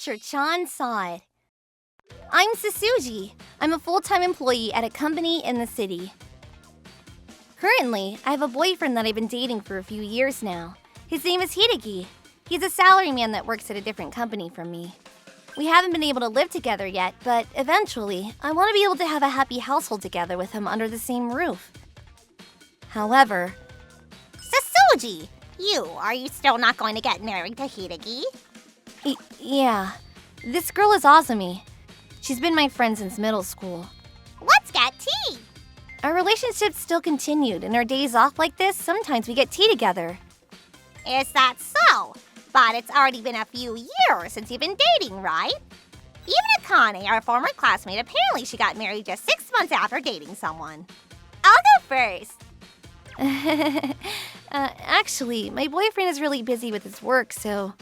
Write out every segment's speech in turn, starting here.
Teacher-chan saw it. I'm Sasuji. I'm a full-time employee at a company in the city. Currently, I have a boyfriend that I've been dating for a few years now. His name is Hideki. He's a salaryman that works at a different company from me. We haven't been able to live together yet, but eventually, I want to be able to have a happy household together with him under the same roof. However... Sasuji! Are you still not going to get married to Hideki? Yeah. This girl is Azumi. She's been my friend since middle school. Let's get tea! Our relationship still continued, and our days off like this, sometimes we get tea together. Is that so? But it's already been a few years since you've been dating, right? Even Akane, our former classmate, apparently she got married just 6 months after dating someone. I'll go first. Actually, my boyfriend is really busy with his work, so...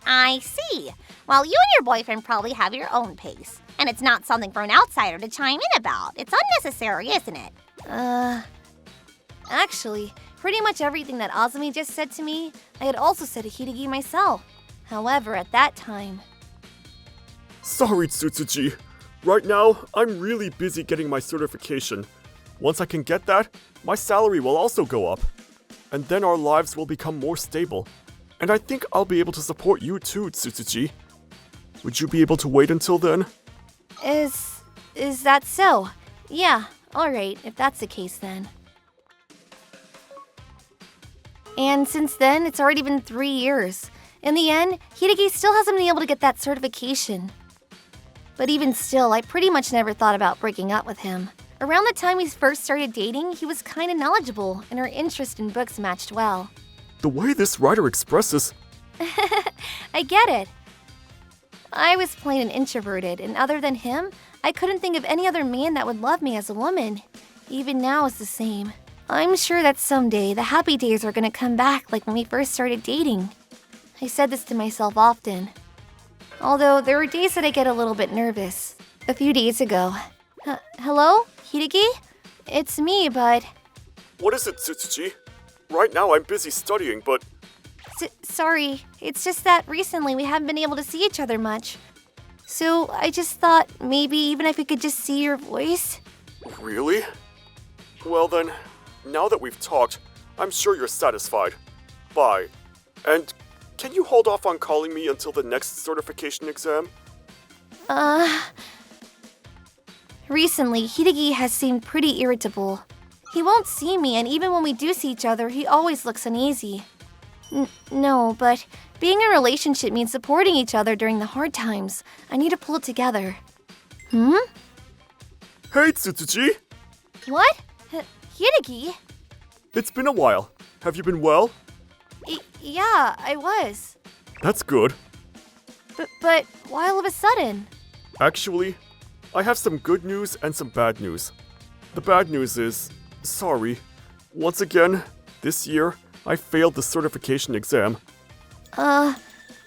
I see. Well, you and your boyfriend probably have your own pace. And it's not something for an outsider to chime in about. It's unnecessary, isn't it? Actually, pretty much everything that Azumi just said to me, I had also said to Hideki myself. However, at that time... Sorry, Tsutsuji. Right now, I'm really busy getting my certification. Once I can get that, my salary will also go up. And then our lives will become more stable. And I think I'll be able to support you too, Tsutsuji. Would you be able to wait until then? Is that so? Yeah, alright, if that's the case then. And since then, it's already been 3 years. In the end, Hideki still hasn't been able to get that certification. But even still, I pretty much never thought about breaking up with him. Around the time we first started dating, he was kinda knowledgeable, and our interest in books matched well. The way this writer expresses... I get it. I was plain and introverted, and other than him, I couldn't think of any other man that would love me as a woman. Even now it's the same. I'm sure that someday the happy days are gonna come back like when we first started dating. I said this to myself often. Although there were days that I get a little bit nervous. A few days ago. Hello? Hideki? It's me, but... What is it, Tsutsuji? Right now I'm busy studying, but... Sorry, it's just that recently we haven't been able to see each other much. So I just thought maybe even if we could just see your voice. Really? Well then, now that we've talked, I'm sure you're satisfied. Bye. And can you hold off on calling me until the next certification exam? Recently, Hideki has seemed pretty irritable. He won't see me, and even when we do see each other, he always looks uneasy. No, but being in a relationship means supporting each other during the hard times. I need to pull it together. Hey, Tsutsuji! What? Hideki? It's been a while. Have you been well? Yeah, I was. That's good. But why all of a sudden? Actually, I have some good news and some bad news. The bad news is, sorry. Once again, this year, I failed the certification exam.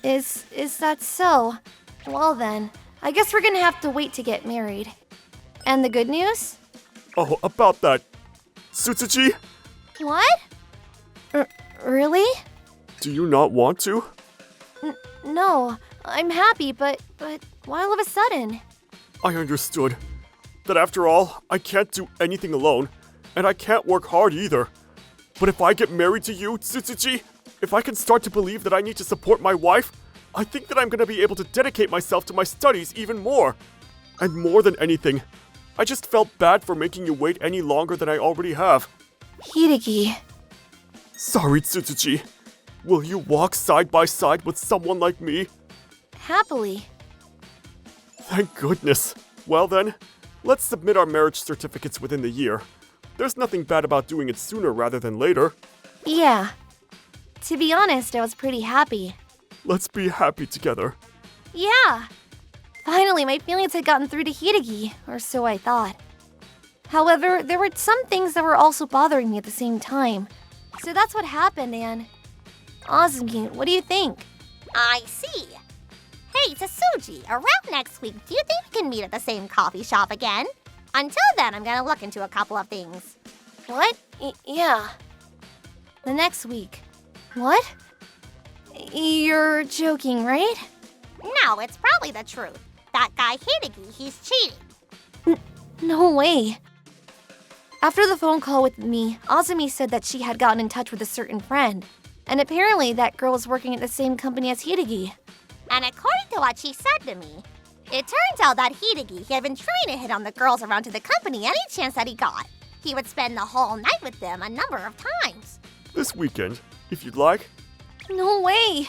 Is that so? Well then, I guess we're gonna have to wait to get married. And the good news? Oh, about that. Tsutsuji? What? Really? Do you not want to? No, I'm happy, but why all of a sudden? I understood. That after all, I can't do anything alone, and I can't work hard either. But if I get married to you, Tsutsuji, if I can start to believe that I need to support my wife, I think that I'm gonna be able to dedicate myself to my studies even more. And more than anything, I just felt bad for making you wait any longer than I already have. Hideki. Sorry, Tsutsuji. Will you walk side by side with someone like me? Happily. Thank goodness. Well then, let's submit our marriage certificates within the year. There's nothing bad about doing it sooner rather than later. Yeah. To be honest, I was pretty happy. Let's be happy together. Yeah. Finally, my feelings had gotten through to Hideki, or so I thought. However, there were some things that were also bothering me at the same time. So that's what happened, and... Azumi, what do you think? I see. Hey, Sasuji, around next week, do you think we can meet at the same coffee shop again? Until then, I'm gonna look into a couple of things. What? Yeah. The next week. What? You're joking, right? No, it's probably the truth. That guy Hideki, he's cheating. No way. After the phone call with me, Azumi said that she had gotten in touch with a certain friend. And apparently that girl was working at the same company as Hideki. And according to what she said to me, it turns out that Hideki, he had been trying to hit on the girls around to the company any chance that he got. He would spend the whole night with them a number of times. This weekend, if you'd like. No way.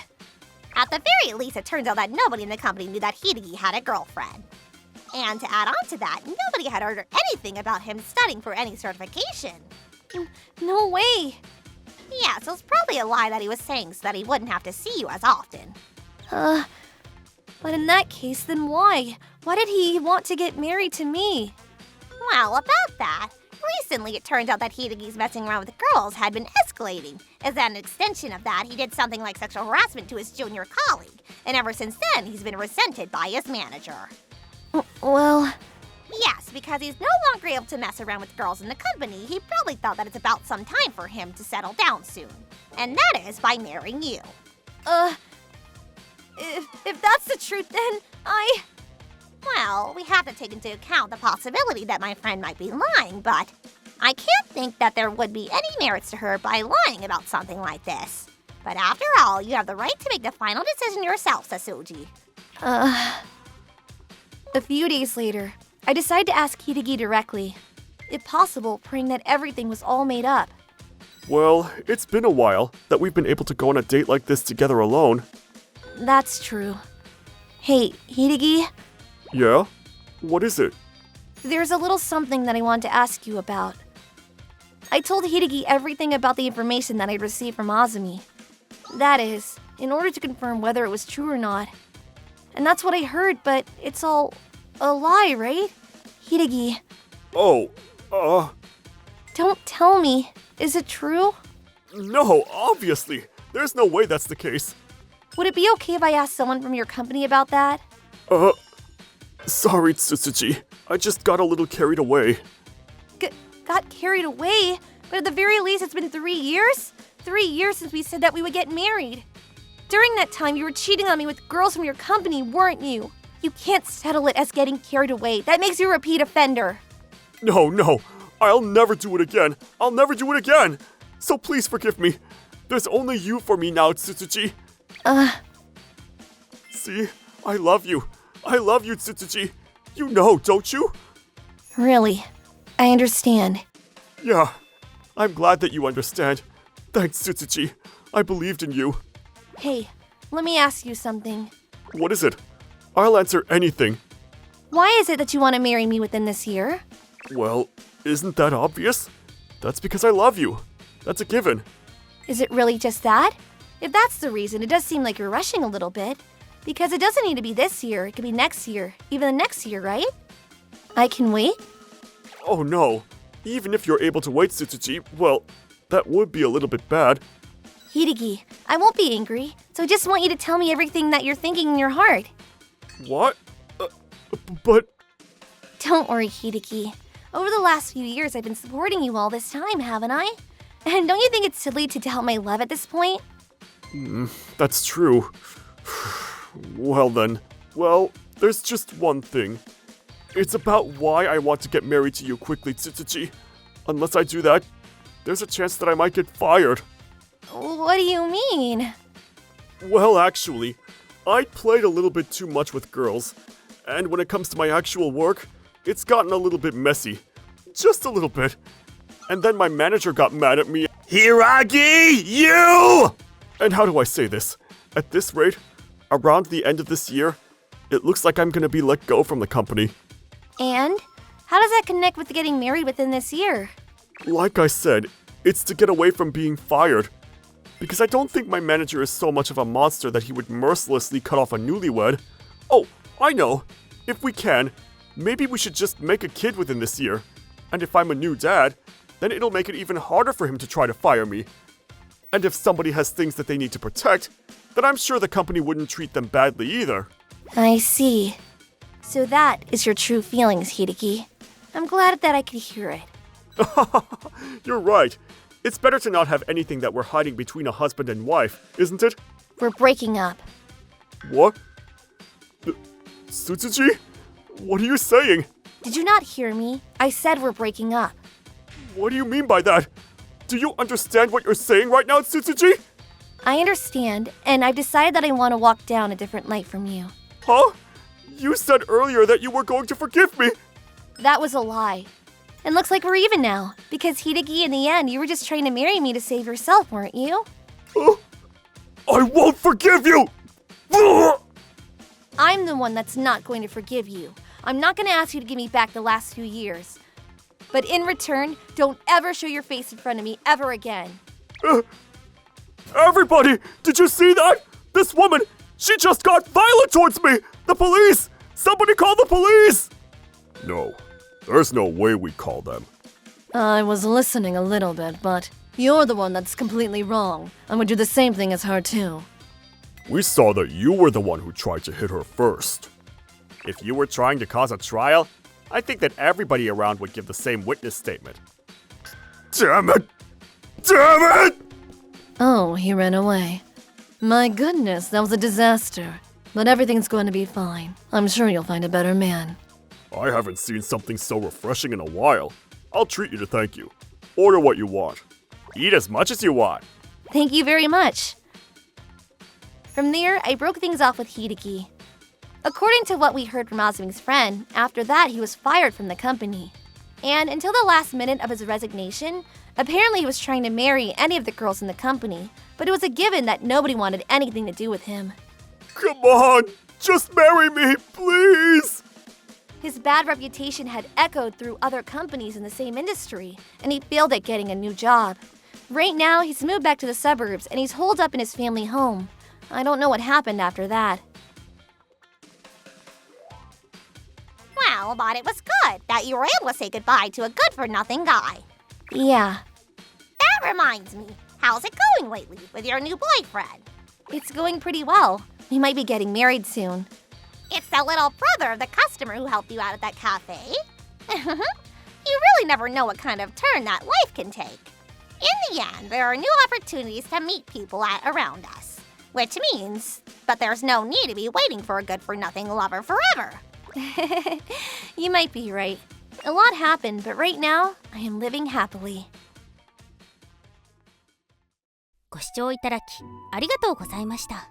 At the very least, it turns out that nobody in the company knew that Hideki had a girlfriend. And to add on to that, nobody had heard anything about him studying for any certification. No way. Yeah, so it's probably a lie that he was saying so that he wouldn't have to see you as often. But in that case, then why? Why did he want to get married to me? Well, about that, recently it turned out that Hideki's messing around with girls had been escalating. As an extension of that, he did something like sexual harassment to his junior colleague. And ever since then, he's been resented by his manager. Well... Yes, because he's no longer able to mess around with girls in the company, he probably thought that it's about some time for him to settle down soon. And that is by marrying you. If that's the truth, then Well, we have to take into account the possibility that my friend might be lying, but I can't think that there would be any merits to her by lying about something like this. But after all, you have the right to make the final decision yourself, Sasuji. A few days later, I decided to ask Hideki directly. If possible, praying that everything was all made up. Well, it's been a while that we've been able to go on a date like this together alone. That's true. Hey, Hideki, Yeah? What is it? there's a little something that I wanted to ask you about. I told Hideki everything about the information that I'd received from Azumi. That is, in order to confirm whether it was true or not. And that's what I heard, but it's all a lie, right? Hideki, Oh, don't tell me. Is it true? no, obviously. There's no way that's the case. Would it be okay if I asked someone from your company about that? Sorry, Tsutsuji. I just got a little carried away. Got carried away? But at the very least, it's been 3 years? 3 years since we said that we would get married. During that time, you were cheating on me with girls from your company, weren't you? You can't settle it as getting carried away. That makes you a repeat offender. No. I'll never do it again. I'll never do it again. So please forgive me. There's only you for me now, Tsutsuji. See? I love you. I love you, Tsutsuji. You know, don't you? Really? I understand. Yeah. I'm glad that you understand. Thanks, Tsutsuji. I believed in you. Hey, let me ask you something. What is it? I'll answer anything. Why is it that you want to marry me within this year? Well, isn't that obvious? That's because I love you. That's a given. Is it really just that? If that's the reason, it does seem like you're rushing a little bit. Because it doesn't need to be this year, it could be next year, even the next year, right? I can wait? Oh no. Even if you're able to wait, Tsutsuji, well, that would be a little bit bad. Hideki, I won't be angry, so I just want you to tell me everything that you're thinking in your heart. What? But... Don't worry, Hideki. Over the last few years, I've been supporting you all this time, haven't I? And don't you think it's silly to doubt my love at this point? That's true. Well then. Well, there's just one thing. It's about why I want to get married to you quickly, Tsutsuji. Unless I do that, there's a chance that I might get fired. What do you mean? Well, actually, I played a little bit too much with girls. And when it comes to my actual work, it's gotten a little bit messy. Just a little bit. And then my manager got mad at me. Hiragi, you! And how do I say this? At this rate, around the end of this year, it looks like I'm gonna be let go from the company. And? How does that connect with getting married within this year? Like I said, it's to get away from being fired. Because I don't think my manager is so much of a monster that he would mercilessly cut off a newlywed. Oh, I know. If we can, maybe we should just make a kid within this year. And if I'm a new dad, then it'll make it even harder for him to try to fire me. And if somebody has things that they need to protect, then I'm sure the company wouldn't treat them badly either. I see. So that is your true feelings, Hideki. I'm glad that I could hear it. You're right. It's better to not have anything that we're hiding between a husband and wife, isn't it? We're breaking up. What? Tsutsuji? What are you saying? Did you not hear me? I said we're breaking up. What do you mean by that? Do you understand what you're saying right now, Tsutsuji? I understand, and I've decided that I want to walk down a different light from you. Huh? You said earlier that you were going to forgive me. That was a lie. And looks like we're even now, because Hideki, in the end, you were just trying to marry me to save yourself, weren't you? I won't forgive you! I'm the one that's not going to forgive you. I'm not going to ask you to give me back the last few years. But in return, don't ever show your face in front of me ever again. Everybody, did you see that? This woman, she just got violent towards me! The police! Somebody call the police! No, there's no way we call them. I was listening a little bit, but you're the one that's completely wrong. I would do the same thing as her, too. We saw that you were the one who tried to hit her first. If you were trying to cause a trial, I think that everybody around would give the same witness statement. Damn it! Damn it! Oh, he ran away. My goodness, that was a disaster. But everything's going to be fine. I'm sure you'll find a better man. I haven't seen something so refreshing in a while. I'll treat you to thank you. Order what you want. Eat as much as you want. Thank you very much. From there, I broke things off with Hideki. According to what we heard from Azumi's friend, after that he was fired from the company. And until the last minute of his resignation, apparently he was trying to marry any of the girls in the company, but it was a given that nobody wanted anything to do with him. Come on! Just marry me, please! His bad reputation had echoed through other companies in the same industry, and he failed at getting a new job. Right now, he's moved back to the suburbs, and he's holed up in his family home. I don't know what happened after that. Well, but it was good that you were able to say goodbye to a good-for-nothing guy. Yeah, That reminds me, how's it going lately with your new boyfriend? it's going pretty well. We might be getting married soon. It's the little brother of the customer who helped you out at that cafe. You really never know what kind of turn that life can take. In the end, there are new opportunities to meet people around us. Which means that there's no need to be waiting for a good-for-nothing lover forever. You might be right. A lot happened, but right now, I am living happily. ご視聴いただきありがとうございました。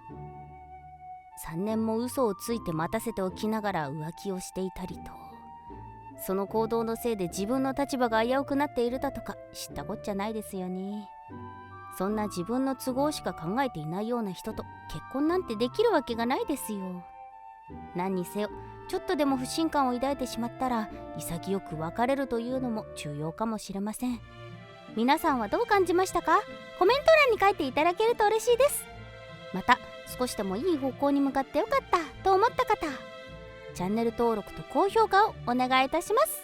3年も嘘をついて待たせておきながら浮気をしていたりと、その行動のせいで自分の立場が危うくなっているだとか知ったこっちゃないですよね。そんな自分の都合しか考えていないような人と結婚なんてできるわけがないですよ。何にせよちょっとでも不信感を抱いてしまったら潔く別れるというのも重要かもしれません。皆さんはどう感じましたか？コメント欄に書いていただけると嬉しいです。また少しでもいい方向に向かってよかったと思った方、チャンネル登録と高評価をお願いいたします。